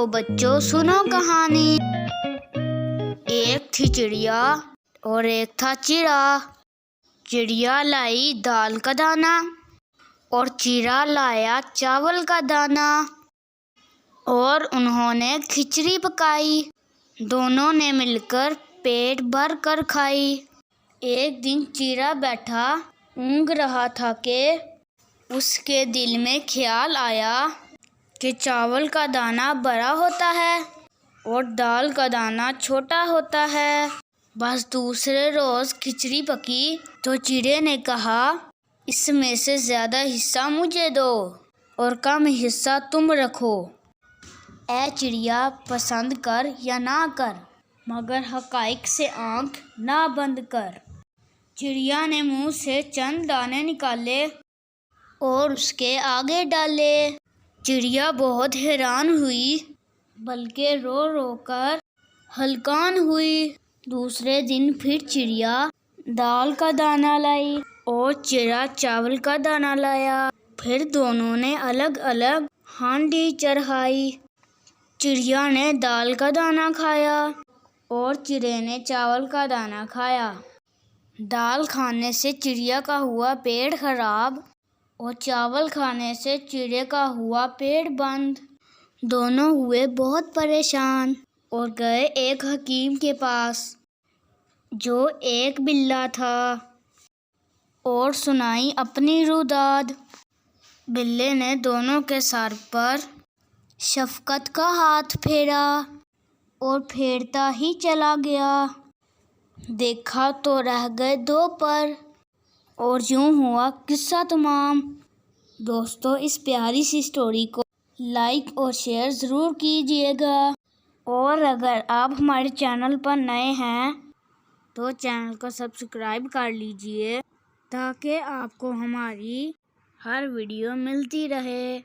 तो बच्चों सुनो कहानी। एक थी चिड़िया और एक था चिड़ा। चिड़िया लाई दाल का दाना और चिड़ा लाया चावल का दाना और उन्होंने खिचड़ी पकाई। दोनों ने मिलकर पेट भर कर खाई। एक दिन चिड़ा बैठा ऊँघ रहा था कि उसके दिल में ख्याल आया कि चावल का दाना बड़ा होता है और दाल का दाना छोटा होता है। बस दूसरे रोज खिचड़ी पकी तो चिड़े ने कहा, इसमें से ज्यादा हिस्सा मुझे दो और कम हिस्सा तुम रखो। ऐ चिड़िया, पसंद कर या ना कर, मगर हकाइक से आंख ना बंद कर। चिड़िया ने मुंह से चंद दाने निकाले और उसके आगे डाले। चिड़िया बहुत हैरान हुई, बल्कि रो रो कर हलकान हुई। दूसरे दिन फिर चिड़िया दाल का दाना लाई और चिड़ा चावल का दाना लाया। फिर दोनों ने अलग अलग हांडी चढ़ाई। चिड़िया ने दाल का दाना खाया और चिड़े ने चावल का दाना खाया। दाल खाने से चिड़िया का हुआ पेट खराब और चावल खाने से चिड़े का हुआ पेट बंद। दोनों हुए बहुत परेशान और गए एक हकीम के पास, जो एक बिल्ला था, और सुनाई अपनी रुदाद। बिल्ले ने दोनों के सर पर शफकत का हाथ फेरा और फेरता ही चला गया। देखा तो रह गए दो पर, और यूं हुआ किस्सा तमाम। दोस्तों, इस प्यारी सी स्टोरी को लाइक और शेयर ज़रूर कीजिएगा, और अगर आप हमारे चैनल पर नए हैं तो चैनल को सब्सक्राइब कर लीजिए ताकि आपको हमारी हर वीडियो मिलती रहे।